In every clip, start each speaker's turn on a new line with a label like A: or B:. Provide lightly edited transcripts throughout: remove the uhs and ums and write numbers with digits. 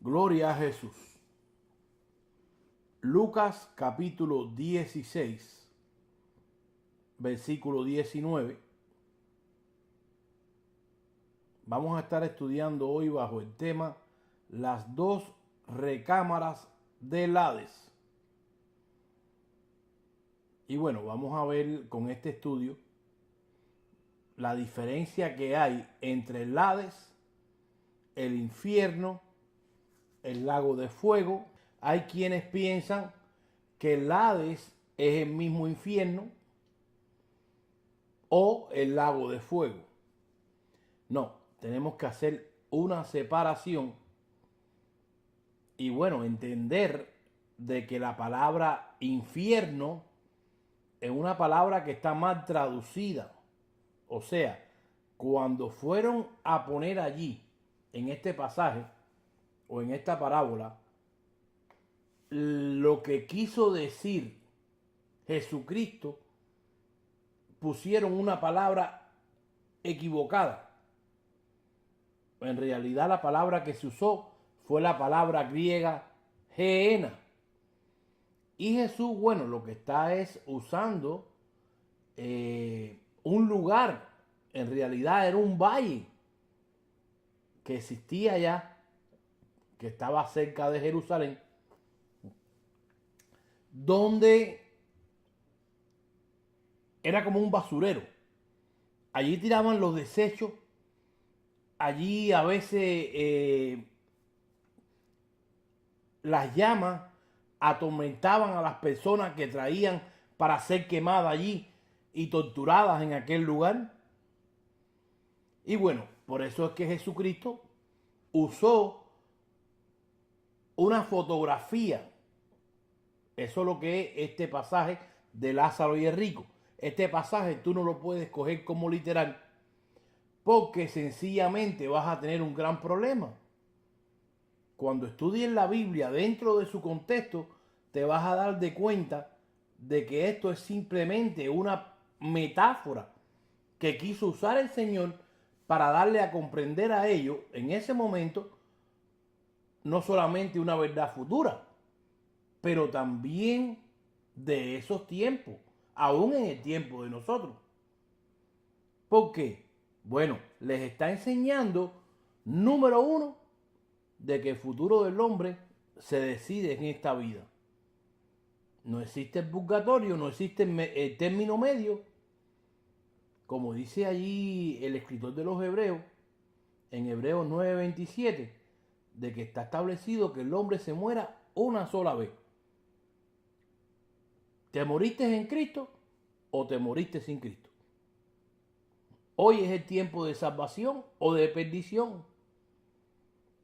A: Gloria a Jesús. Lucas capítulo 16, versículo 19. Vamos a estar estudiando hoy bajo el tema las dos recámaras del Hades. Y bueno, vamos a ver con este estudio la diferencia que hay entre el Hades, el infierno, el lago de fuego. Hay quienes piensan que el Hades es el mismo infierno o el lago de fuego. No, tenemos que hacer una separación y bueno, entender de que la palabra infierno es una palabra que está mal traducida. O sea, cuando fueron a poner allí, en este pasaje o en esta parábola, lo que quiso decir Jesucristo, pusieron una palabra equivocada. En realidad la palabra que se usó fue la palabra griega geena. Y Jesús, bueno, lo que está es usando un lugar, en realidad era un valle que existía allá, que estaba cerca de Jerusalén, donde era como un basurero. Allí tiraban los desechos, allí a veces las llamas atormentaban a las personas que traían para ser quemadas allí y torturadas en aquel lugar. Y bueno, por eso es que Jesucristo usó una fotografía. Eso es lo que es este pasaje de Lázaro y el rico. Este pasaje tú no lo puedes coger como literal porque sencillamente vas a tener un gran problema. Cuando estudies la Biblia dentro de su contexto, te vas a dar de cuenta de que esto es simplemente una metáfora que quiso usar el Señor para darle a comprender a ellos en ese momento no solamente una verdad futura, pero también de esos tiempos, aún en el tiempo de nosotros. ¿Por qué? Bueno, les está enseñando, número uno, de que el futuro del hombre se decide en esta vida. No existe el purgatorio, no existe el término medio. Como dice allí el escritor de los Hebreos, en Hebreos 9:27, de que está establecido que el hombre se muera una sola vez. ¿Te moriste en Cristo o te moriste sin Cristo? Hoy es el tiempo de salvación o de perdición.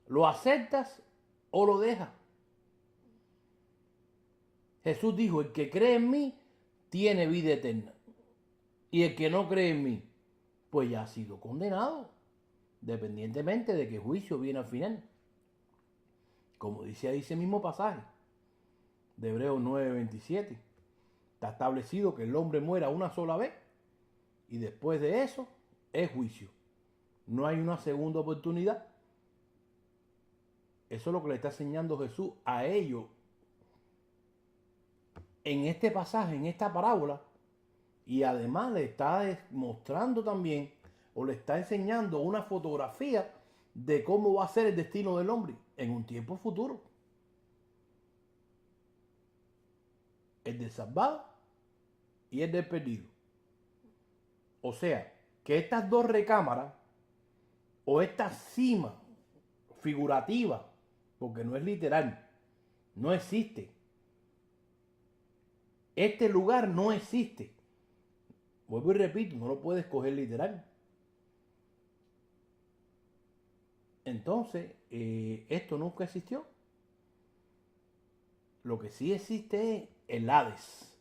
A: ¿Lo aceptas o lo dejas? Jesús dijo, el que cree en mí tiene vida eterna. Y el que no cree en mí, pues ya ha sido condenado, dependientemente de que el juicio viene al final. Como dice ahí ese mismo pasaje de Hebreos 9:27. Está establecido que el hombre muera una sola vez y después de eso es juicio. No hay una segunda oportunidad. Eso es lo que le está enseñando Jesús a ellos en este pasaje, en esta parábola. Y además le está mostrando también o le está enseñando una fotografía de cómo va a ser el destino del hombre en un tiempo futuro. El del salvado y el del perdido. O sea, que estas dos recámaras o esta cima figurativa, porque no es literal, no existe. Este lugar no existe. Vuelvo y repito, no lo puedes coger literal. Entonces, esto nunca existió. Lo que sí existe es el Hades.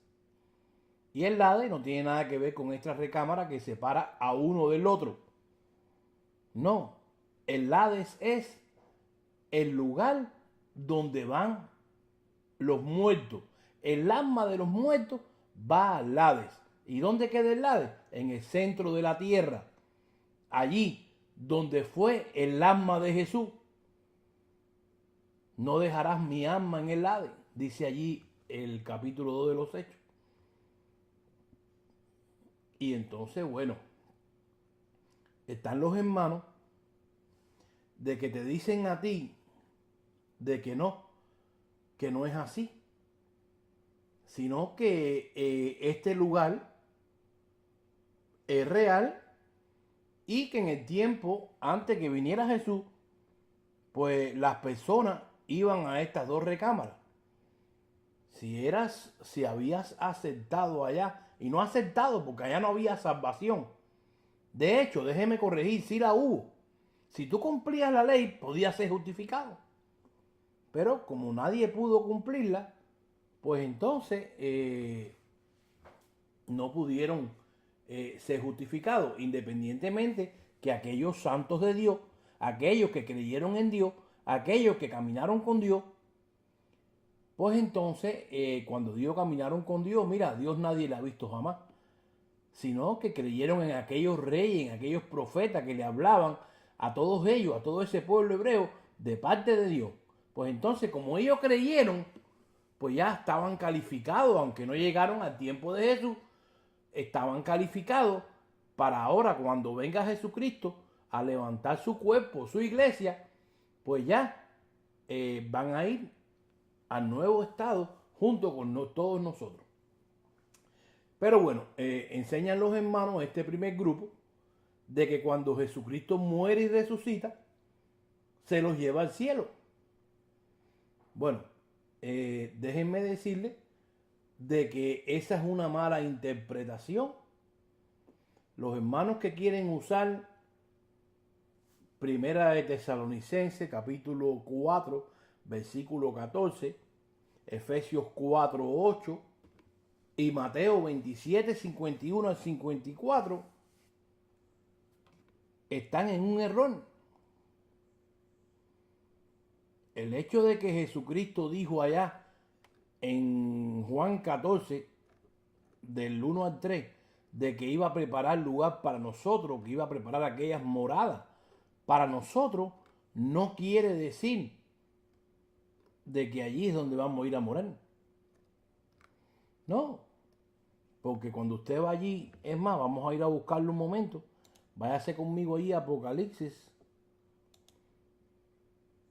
A: Y el Hades no tiene nada que ver con esta recámara que separa a uno del otro. No, el Hades es el lugar donde van los muertos. El alma de los muertos va al Hades. ¿Y dónde queda el Hades? En el centro de la tierra. Allí donde fue el alma de Jesús. no dejarás mi alma en el Hades, dice allí el capítulo 2 de los Hechos. Y entonces, bueno, están los hermanos de que te dicen a ti de que no es así, sino que este lugar es real y que en el tiempo antes que viniera Jesús, pues las personas iban a estas dos recámaras. Si habías aceptado allá, y no aceptado porque allá no había salvación. De hecho, déjeme corregir, sí la hubo. Si tú cumplías la ley, podías ser justificado. Pero como nadie pudo cumplirla, pues entonces no pudieron ser justificados, independientemente que aquellos santos de Dios, aquellos que creyeron en Dios, aquellos que caminaron con Dios, pues entonces cuando Dios caminaron con Dios, mira, Dios nadie le ha visto jamás, sino que creyeron en aquellos reyes, en aquellos profetas que le hablaban a todos ellos, a todo ese pueblo hebreo, de parte de Dios. Pues entonces, como ellos creyeron, pues ya estaban calificados, aunque no llegaron al tiempo de Jesús, estaban calificados para ahora, cuando venga Jesucristo a levantar su cuerpo, su iglesia, pues ya van a ir al nuevo estado junto con todos nosotros. Pero bueno, enseñan los hermanos, este primer grupo, de que cuando Jesucristo muere y resucita, se los lleva al cielo. Bueno, déjenme decirles de que esa es una mala interpretación. Los hermanos que quieren usar Primera de Tesalonicenses, capítulo 4, versículo 14, Efesios 4, 8 y Mateo 27, 51 al 54, están en un error. El hecho de que Jesucristo dijo allá en Juan 14, del 1 al 3, de que iba a preparar lugar para nosotros, que iba a preparar aquellas moradas para nosotros, no quiere decir de que allí es donde vamos a ir a morar. No, porque cuando usted va allí, es más, vamos a ir a buscarlo un momento. Váyase conmigo allí a Apocalipsis.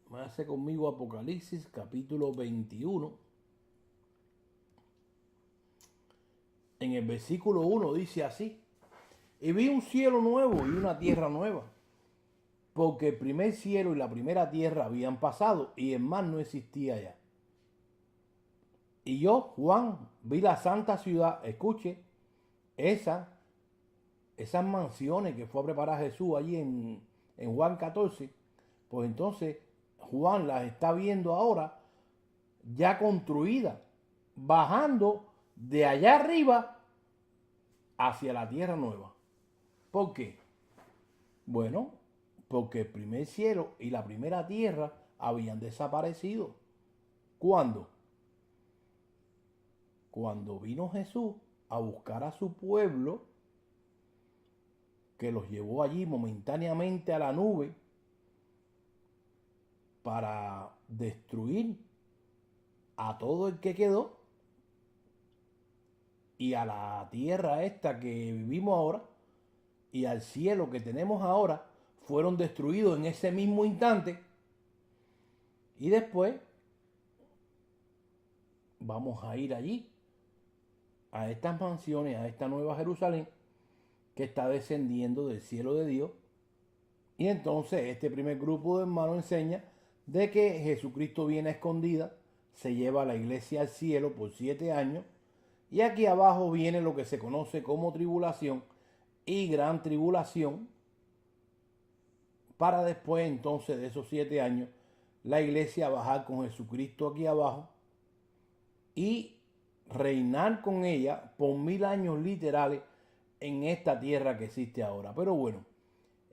A: Váyase conmigo a Apocalipsis, capítulo 21. En el versículo 1 dice así: y vi un cielo nuevo y una tierra nueva, porque el primer cielo y la primera tierra habían pasado y el mar no existía ya. Y yo, Juan, vi la santa ciudad, escuche, esas mansiones que fue a preparar Jesús allí en Juan 14, pues entonces Juan las está viendo ahora ya construidas, bajando de allá arriba hacia la tierra nueva. ¿Por qué? Bueno, porque el primer cielo y la primera tierra habían desaparecido. ¿Cuándo? Cuando vino Jesús a buscar a su pueblo, que los llevó allí momentáneamente a la nube para destruir a todo el que quedó, y a la tierra esta que vivimos ahora y al cielo que tenemos ahora fueron destruidos en ese mismo instante. Y después vamos a ir allí, a estas mansiones, a esta nueva Jerusalén que está descendiendo del cielo de Dios. Y entonces este primer grupo de hermanos enseña de que Jesucristo viene a escondida, se lleva a la iglesia al cielo por 7 años, y aquí abajo viene lo que se conoce como tribulación y gran tribulación, para después entonces de esos 7 años la iglesia bajar con Jesucristo aquí abajo y reinar con ella por 1000 años literales en esta tierra que existe ahora. Pero bueno,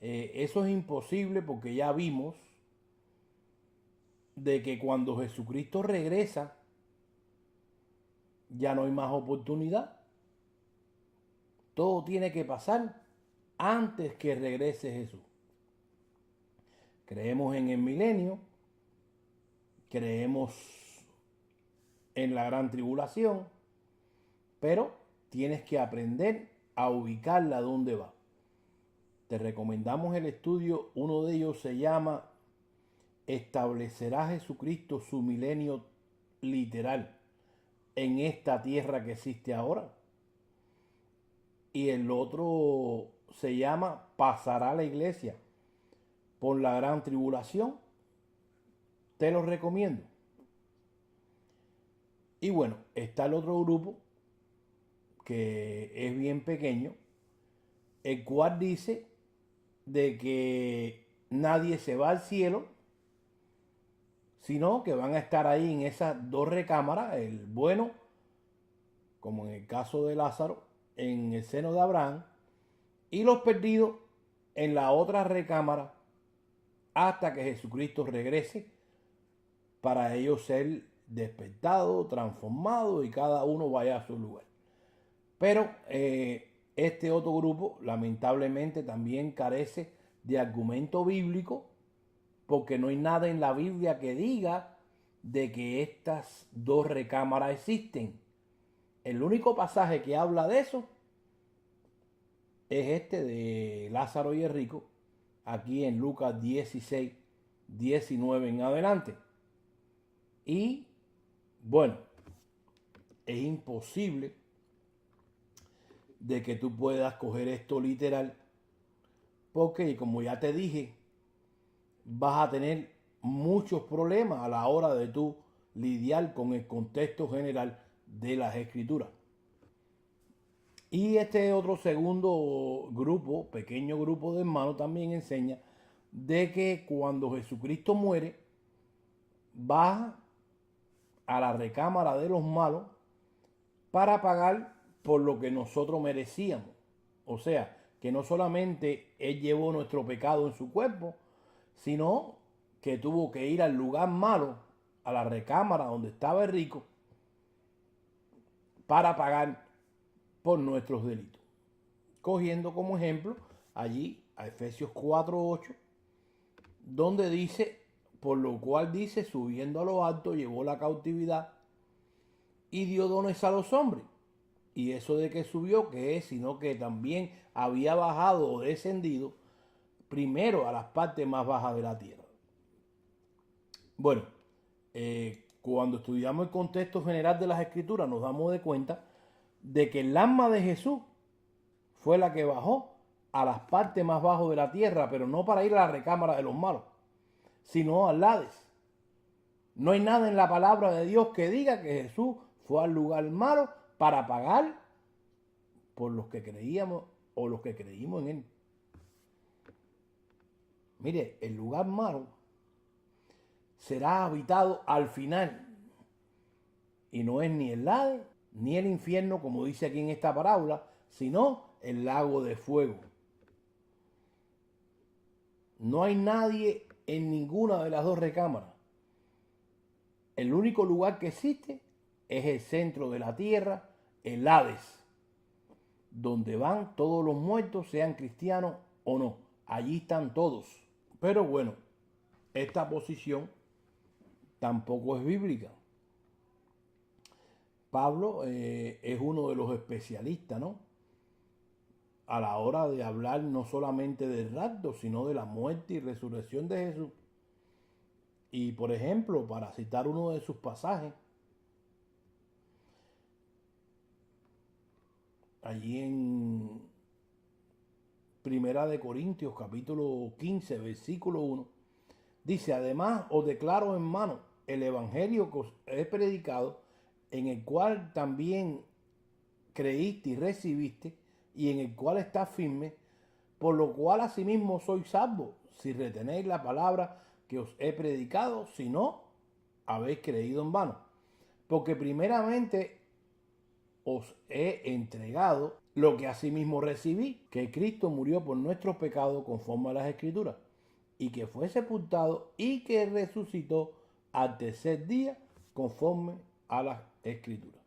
A: eso es imposible porque ya vimos de que cuando Jesucristo regresa ya no hay más oportunidad. Todo tiene que pasar antes que regrese Jesús. Creemos en el milenio, creemos en la gran tribulación, pero tienes que aprender a ubicarla donde va. Te recomendamos el estudio, uno de ellos se llama ¿Establecerá Jesucristo su milenio literal en esta tierra que existe ahora? Y el otro se llama ¿Pasará la iglesia por la gran tribulación? Te lo recomiendo. Y bueno, está el otro grupo que es bien pequeño, el cual dice de que nadie se va al cielo, sino que van a estar ahí en esas dos recámaras, el bueno, como en el caso de Lázaro, en el seno de Abraham, y los perdidos en la otra recámara hasta que Jesucristo regrese para ellos ser despertados, transformados y cada uno vaya a su lugar. Pero este otro grupo lamentablemente también carece de argumento bíblico, porque no hay nada en la Biblia que diga de que estas dos recámaras existen. El único pasaje que habla de eso es este de Lázaro y el rico, aquí en Lucas 16, 19 en adelante. Y bueno, es imposible de que tú puedas coger esto literal, porque como ya te dije, vas a tener muchos problemas a la hora de tú lidiar con el contexto general de las escrituras. Y este otro segundo grupo, pequeño grupo de hermanos, también enseña de que cuando Jesucristo muere, baja a la recámara de los malos para pagar por lo que nosotros merecíamos. O sea, que no solamente Él llevó nuestro pecado en su cuerpo, sino que tuvo que ir al lugar malo, a la recámara donde estaba el rico, para pagar por nuestros delitos. Cogiendo como ejemplo allí a Efesios 4:8, donde dice, por lo cual dice, subiendo a lo alto, llevó la cautividad y dio dones a los hombres. Y eso de que subió, que es, sino que también había bajado o descendido primero a las partes más bajas de la tierra. Bueno, cuando estudiamos el contexto general de las escrituras, nos damos de cuenta de que el alma de Jesús fue la que bajó a las partes más bajas de la tierra, pero no para ir a la recámara de los malos, sino al Hades. No hay nada en la palabra de Dios que diga que Jesús fue al lugar malo para pagar por los que creíamos o los que creímos en Él. Mire, el lugar malo será habitado al final. Y no es ni el Hades ni el infierno, como dice aquí en esta parábola, sino el lago de fuego. No hay nadie en ninguna de las dos recámaras. El único lugar que existe es el centro de la tierra, el Hades, donde van todos los muertos, sean cristianos o no. Allí están todos. Pero bueno, esta posición tampoco es bíblica. Pablo es uno de los especialistas, ¿no? A la hora de hablar no solamente del rapto, sino de la muerte y resurrección de Jesús. Y por ejemplo, para citar uno de sus pasajes, allí en Primera de Corintios, capítulo 15, versículo 1, dice, además os declaro, hermano, el evangelio que os he predicado, en el cual también creíste y recibiste, y en el cual estás firme, por lo cual asimismo sois salvos, si retenéis la palabra que os he predicado, si no, habéis creído en vano. Porque primeramente os he entregado lo que asimismo recibí, que Cristo murió por nuestros pecados conforme a las Escrituras, y que fue sepultado y que resucitó al tercer día conforme a las Escrituras.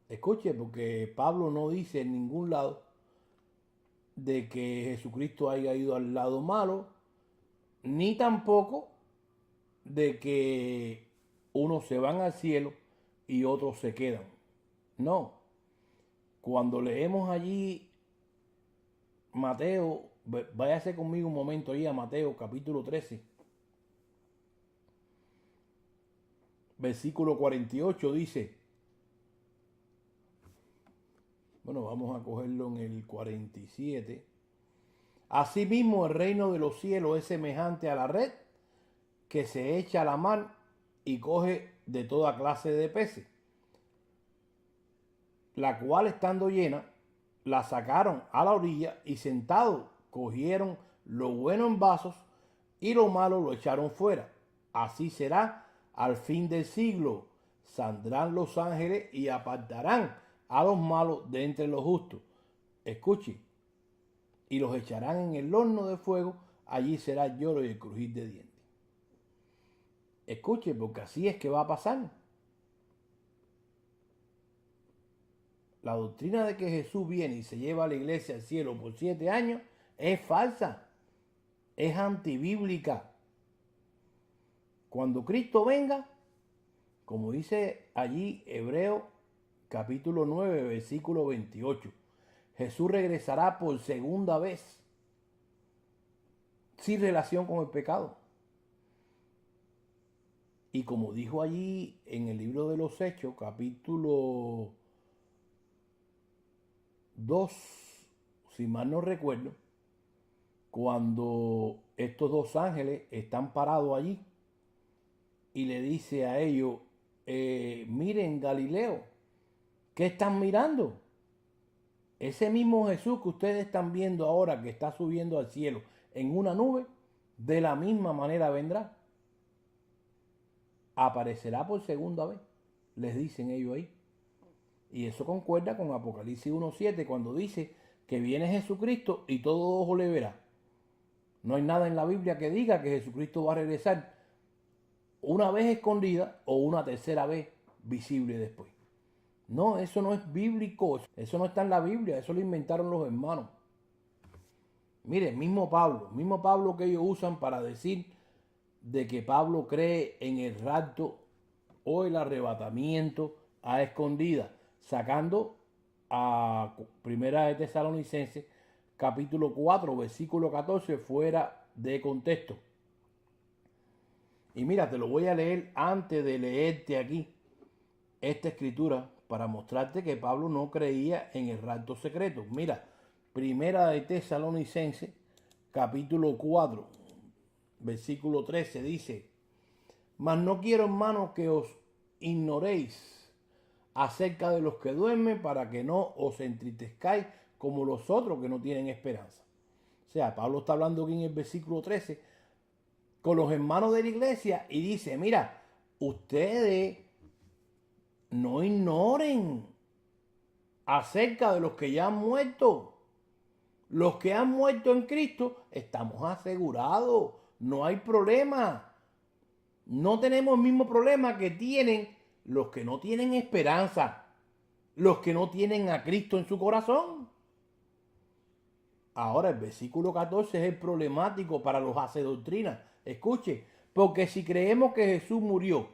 A: Escuche, porque Pablo no dice en ningún lado de que Jesucristo haya ido al lado malo, ni tampoco de que unos se van al cielo y otros se quedan. No. Cuando leemos allí Mateo, váyase conmigo un momento ahí a Mateo capítulo 13, versículo 48 dice, bueno, vamos a cogerlo en el 47. Asimismo, el reino de los cielos es semejante a la red que se echa a la mar y coge de toda clase de peces, la cual estando llena, la sacaron a la orilla y sentados cogieron lo bueno en vasos y lo malo lo echaron fuera. Así será al fin del siglo. Saldrán los ángeles y apartarán a los malos de entre los justos. Escuche, y los echarán en el horno de fuego. Allí será el lloro y el crujir de dientes. Escuche, porque así es que va a pasar. La doctrina de que Jesús viene y se lleva a la iglesia al cielo por 7 años es falsa, es antibíblica. Cuando Cristo venga, como dice allí Hebreo capítulo 9, versículo 28, Jesús regresará por segunda vez, sin relación con el pecado. Y como dijo allí en el libro de los Hechos, capítulo 2, si mal no recuerdo, cuando estos dos ángeles están parados allí y le dice a ellos, miren Galileo, ¿qué están mirando? Ese mismo Jesús que ustedes están viendo ahora que está subiendo al cielo en una nube, de la misma manera vendrá. Aparecerá por segunda vez, les dicen ellos ahí. Y eso concuerda con Apocalipsis 1:7 cuando dice que viene Jesucristo y todo ojo le verá. No hay nada en la Biblia que diga que Jesucristo va a regresar una vez escondida o una tercera vez visible después. No, eso no es bíblico, eso no está en la Biblia, eso lo inventaron los hermanos. Mire, mismo Pablo que ellos usan para decir de que Pablo cree en el rapto o el arrebatamiento a escondidas, sacando a Primera de Tesalonicenses capítulo 4 versículo 14 fuera de contexto. Y mira, te lo voy a leer antes de leerte aquí esta escritura para mostrarte que Pablo no creía en el rapto secreto. Mira, Primera de Tesalonicenses capítulo 4 versículo 13 dice, mas no quiero, hermanos, que os ignoréis acerca de los que duermen, para que no os entristezcáis como los otros que no tienen esperanza. O sea, Pablo está hablando aquí en el versículo 13 con los hermanos de la iglesia y dice, mira, ustedes no ignoren acerca de los que ya han muerto. Los que han muerto en Cristo estamos asegurados, no hay problema. No tenemos el mismo problema que tienen los que no tienen esperanza, los que no tienen a Cristo en su corazón. Ahora el versículo 14 es el problemático para los hacedoctrinas. Escuche, porque si creemos que Jesús murió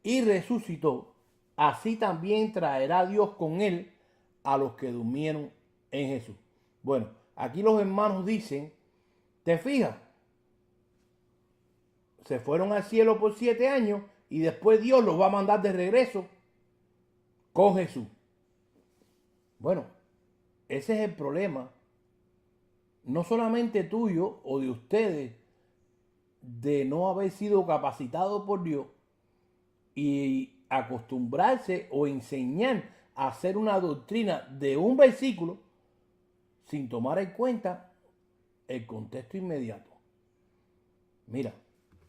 A: y resucitó, así también traerá Dios con él a los que durmieron en Jesús. Bueno, aquí los hermanos dicen, ¿te fijas? Se fueron al cielo por 7 años y después Dios los va a mandar de regreso con Jesús. Bueno, ese es el problema, no solamente tuyo o de ustedes, de no haber sido capacitados por Dios y acostumbrarse o enseñar a hacer una doctrina de un versículo sin tomar en cuenta el contexto inmediato. Mira,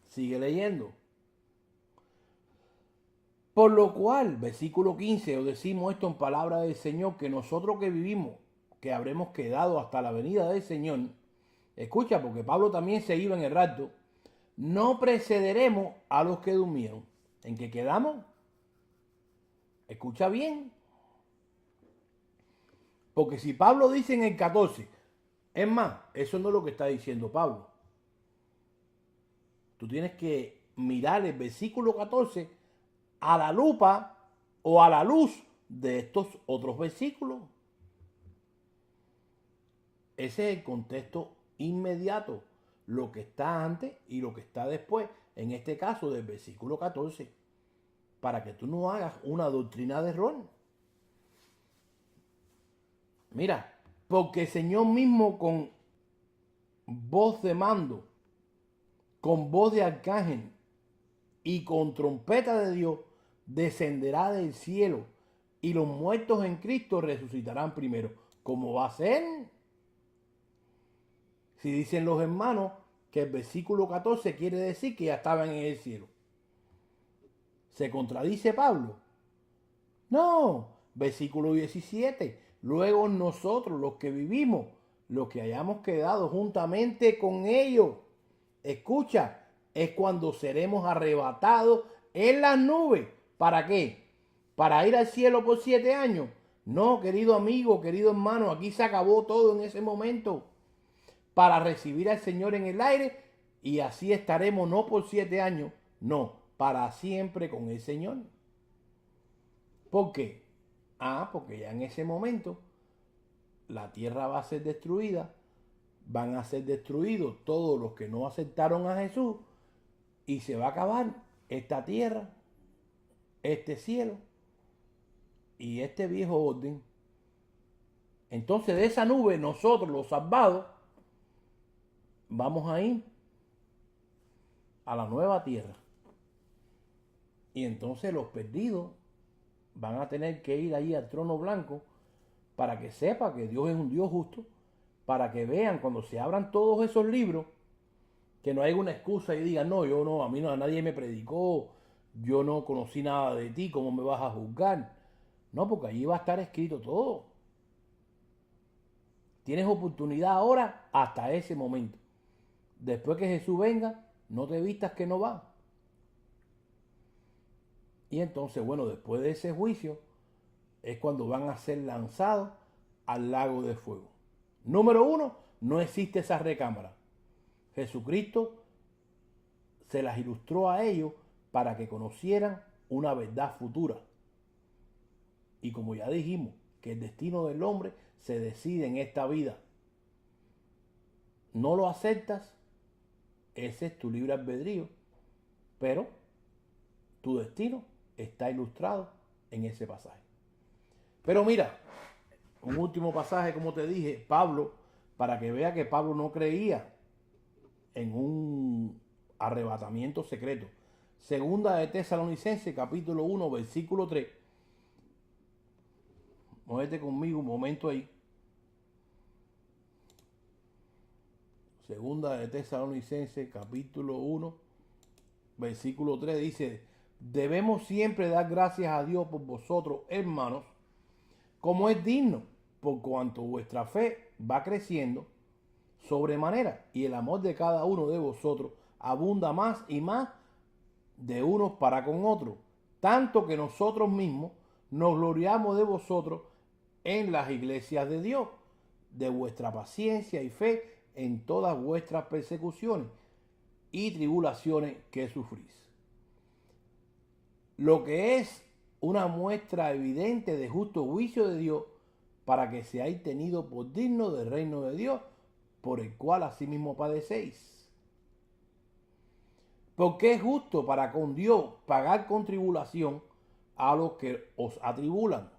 A: sigue leyendo. Por lo cual, versículo 15, os decimos esto en palabra del Señor, que nosotros que vivimos, que habremos quedado hasta la venida del Señor, escucha, porque Pablo también se iba en el rapto, no precederemos a los que durmieron. ¿En qué quedamos? Escucha bien. Porque si Pablo dice en el 14, es más, eso no es lo que está diciendo Pablo. tú tienes que mirar el versículo 14 a la lupa o a la luz de estos otros versículos. Ese es el contexto inmediato, lo que está antes y lo que está después, en este caso del versículo 14, para que tú no hagas una doctrina de error. Mira, porque el Señor mismo con voz de mando, con voz de arcángel y con trompeta de Dios, descenderá del cielo y los muertos en Cristo resucitarán primero. ¿Cómo va a ser? Si dicen los hermanos que el versículo 14 quiere decir que ya estaban en el cielo. ¿Se contradice Pablo? No. Versículo 17. Luego nosotros, los que vivimos, los que hayamos quedado juntamente con ellos, escucha, es cuando seremos arrebatados en las nubes. ¿Para qué? ¿Para ir al cielo por 7 años? No, querido amigo, querido hermano, aquí se acabó todo en ese momento. Para recibir al Señor en el aire y así estaremos no por 7 años, no, para siempre con el Señor. ¿Por qué? Porque ya en ese momento la tierra va a ser destruida, van a ser destruidos todos los que no aceptaron a Jesús y se va a acabar esta tierra, este cielo y este viejo orden. Entonces de esa nube nosotros los salvados vamos a ir a la nueva tierra. Y entonces los perdidos van a tener que ir ahí al trono blanco para que sepa que Dios es un Dios justo, para que vean cuando se abran todos esos libros, que no hay una excusa y digan, no, yo no, a mí no, a nadie me predicó, yo no conocí nada de ti, ¿cómo me vas a juzgar? No, porque allí va a estar escrito todo. Tienes oportunidad ahora hasta ese momento. Después que Jesús venga, no te vistas que no va. Y entonces, bueno, después de ese juicio, es cuando van a ser lanzados al lago de fuego. Número 1, no existe esa recámara. Jesucristo se las ilustró a ellos para que conocieran una verdad futura. Y como ya dijimos, que el destino del hombre se decide en esta vida. No lo aceptas, ese es tu libre albedrío, pero tu destino está ilustrado en ese pasaje. Pero mira, un último pasaje, como te dije, Pablo, para que vea que Pablo no creía en un arrebatamiento secreto. Segunda de Tesalonicenses, capítulo 1, versículo 3. Muévete conmigo un momento ahí. Segunda de Tesalonicenses, capítulo 1, versículo 3 dice: debemos siempre dar gracias a Dios por vosotros, hermanos, como es digno, por cuanto vuestra fe va creciendo sobremanera y el amor de cada uno de vosotros abunda más y más de unos para con otros, tanto que nosotros mismos nos gloriamos de vosotros en las iglesias de Dios, de vuestra paciencia y fe en todas vuestras persecuciones y tribulaciones que sufrís. Lo que es una muestra evidente de justo juicio de Dios, para que seáis tenidos por dignos del reino de Dios, por el cual asimismo padecéis. Porque es justo para con Dios pagar con tribulación a los que os atribulan,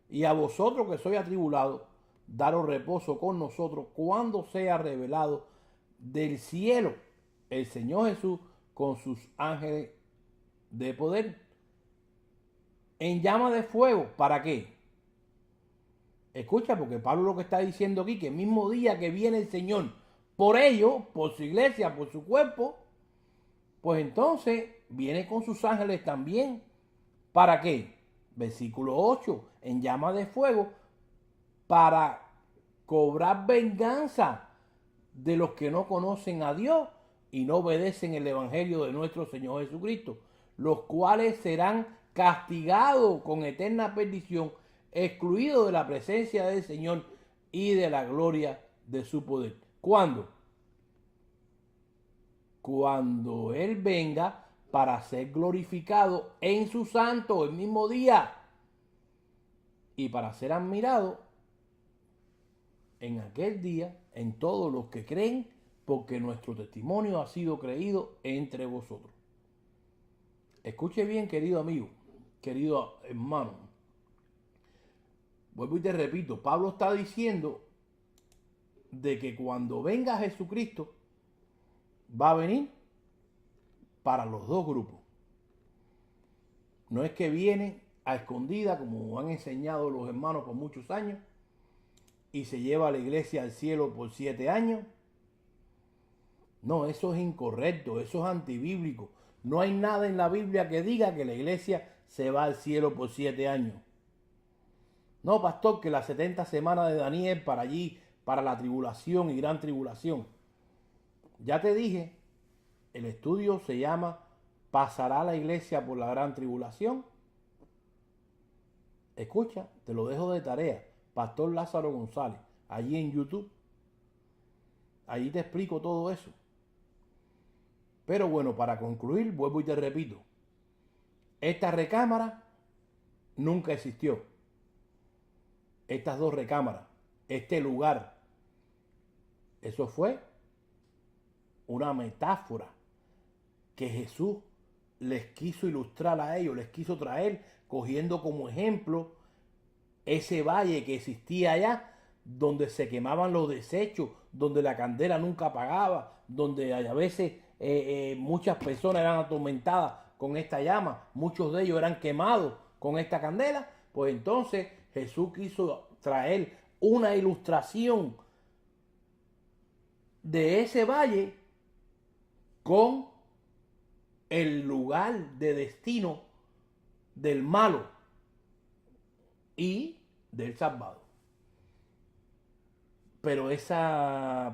A: y a vosotros que sois atribulados, daros reposo con nosotros cuando sea revelado del cielo el Señor Jesús con sus ángeles de poder en llama de fuego. ¿Para qué? Escucha, porque Pablo lo que está diciendo aquí, que el mismo día que viene el Señor por ellos, por su iglesia, por su cuerpo, pues entonces viene con sus ángeles también. ¿Para qué? Versículo 8, en llama de fuego, para cobrar venganza de los que no conocen a Dios y no obedecen el evangelio de nuestro Señor Jesucristo, los cuales serán castigados con eterna perdición, excluidos de la presencia del Señor y de la gloria de su poder. ¿Cuándo? cuando Él venga para ser glorificado en su santo el mismo día y para ser admirado en aquel día en todos los que creen, porque nuestro testimonio ha sido creído entre vosotros. Escuche bien, querido amigo, querido hermano. Vuelvo y te repito, Pablo está diciendo de que cuando venga Jesucristo va a venir para los dos grupos. No es que viene a escondida, como han enseñado los hermanos por muchos años, y se lleva a la iglesia al cielo por 7 años. No, eso es incorrecto, eso es antibíblico. No hay nada en la Biblia que diga que la iglesia se va al cielo por 7 años. No, pastor, que las 70 semanas de Daniel para allí, para la tribulación y gran tribulación. Ya te dije, el estudio se llama ¿Pasará la iglesia por la gran tribulación? Escucha, te lo dejo de tarea. Pastor Lázaro González, allí en YouTube. Allí te explico todo eso. Pero bueno, para concluir, vuelvo y te repito. Esta recámara nunca existió. Estas dos recámaras, este lugar, eso fue una metáfora que Jesús les quiso ilustrar a ellos, les quiso traer, cogiendo como ejemplo ese valle que existía allá, donde se quemaban los desechos, donde la candela nunca apagaba, donde a veces muchas personas eran atormentadas con esta llama, muchos de ellos eran quemados con esta candela. Pues entonces Jesús quiso traer una ilustración de ese valle con el lugar de destino del malo y del salvado. Pero ese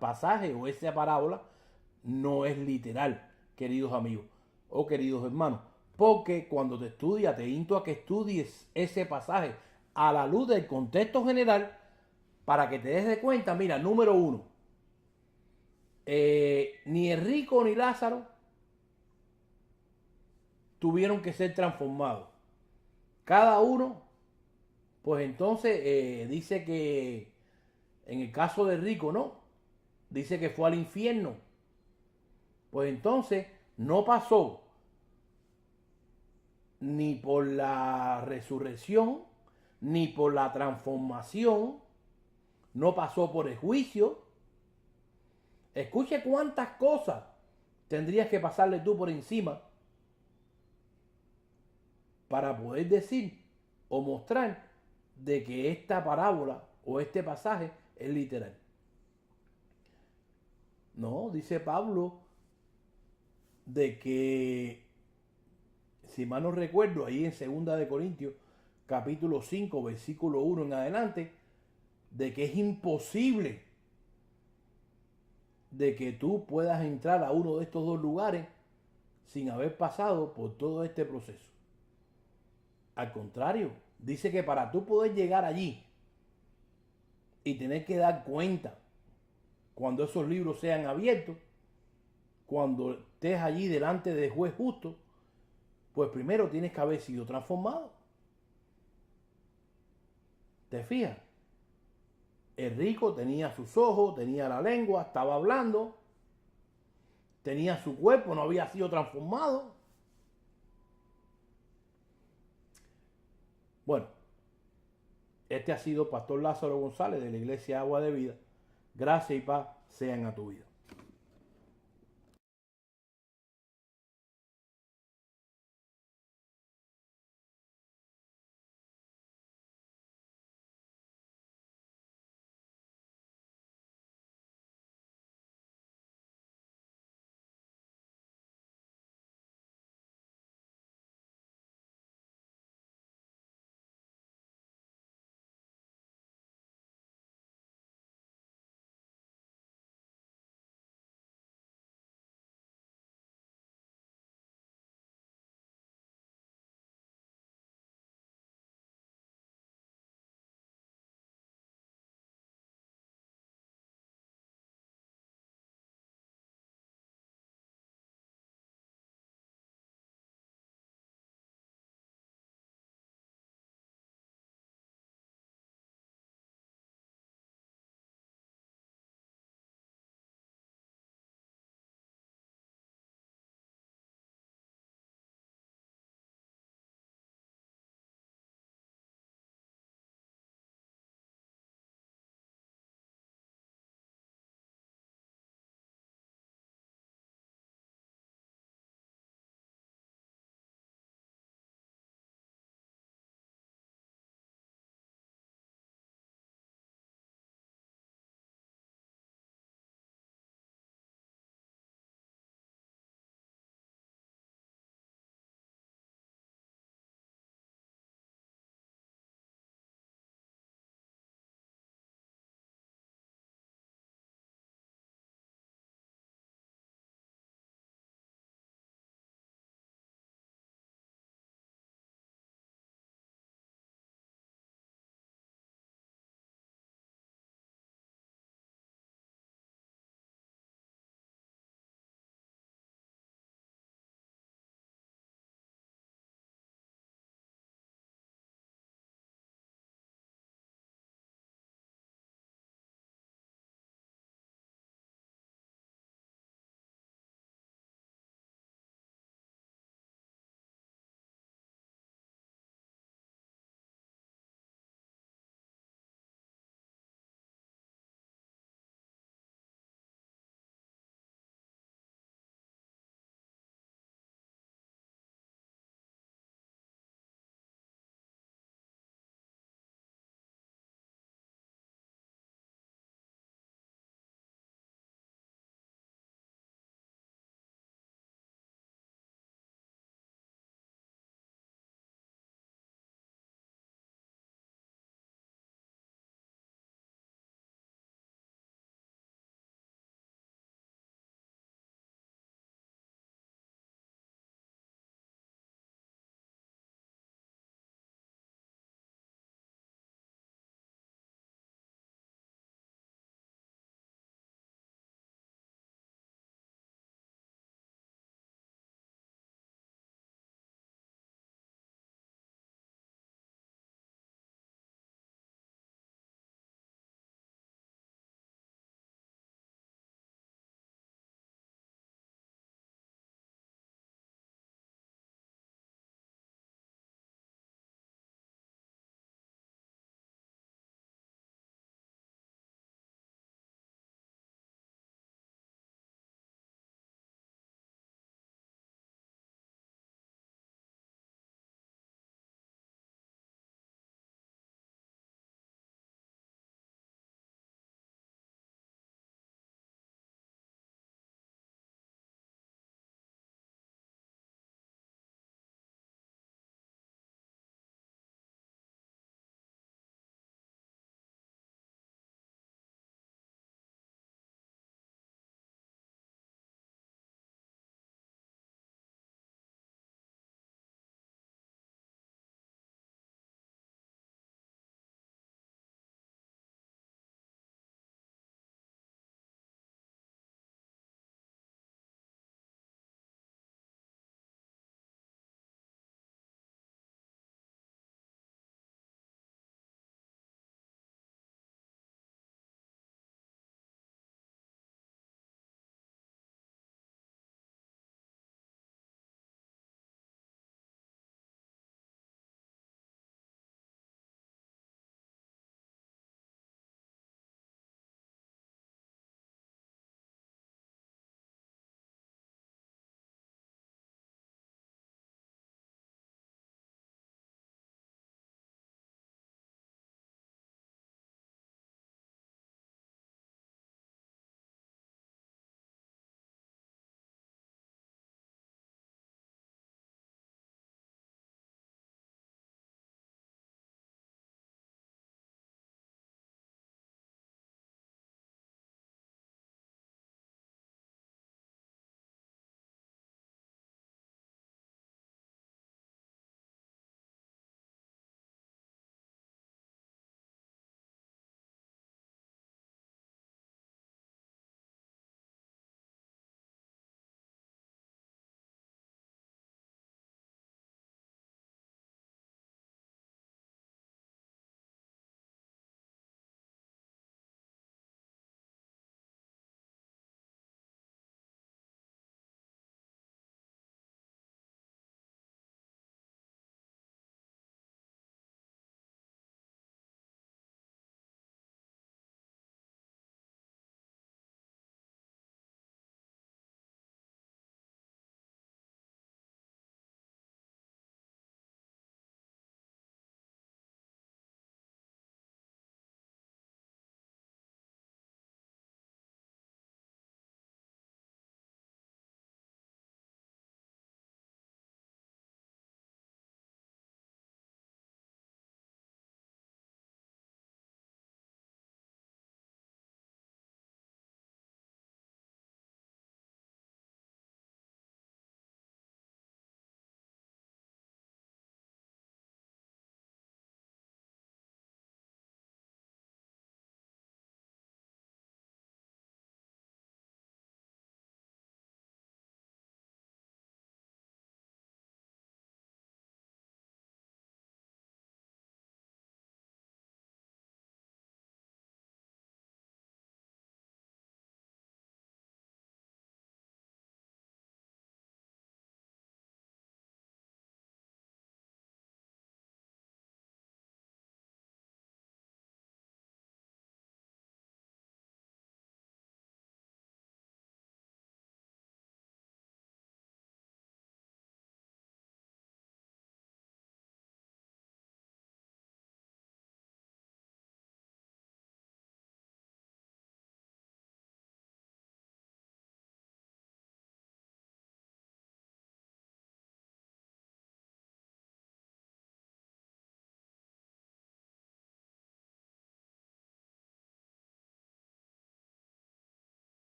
A: pasaje o esa parábola no es literal, queridos amigos o queridos hermanos, porque cuando te estudias, te invito a que estudies ese pasaje a la luz del contexto general para que te des de cuenta. Mira, número 1, ni el rico ni Lázaro tuvieron que ser transformados. Cada uno, pues entonces dice que en el caso del rico, no, dice que fue al infierno. Pues entonces no pasó ni por la resurrección, ni por la transformación, no pasó por el juicio. Escuche cuántas cosas tendrías que pasarle tú por encima para poder decir o mostrar de que esta parábola o este pasaje es literal. No, dice Pablo de que, si mal no recuerdo, ahí en 2 de Corintios, capítulo 5, versículo 1 en adelante, de que es imposible de que tú puedas entrar a uno de estos dos lugares sin haber pasado por todo este proceso. Al contrario, dice que para tú poder llegar allí y tener que dar cuenta cuando esos libros sean abiertos, cuando estés allí delante del juez justo, pues primero tienes que haber sido transformado. ¿Te fijas? El rico tenía sus ojos, tenía la lengua, estaba hablando, tenía su cuerpo, no había sido transformado. Bueno, este ha sido Pastor Lázaro González de la Iglesia Agua de Vida. Gracias y paz sean a tu vida.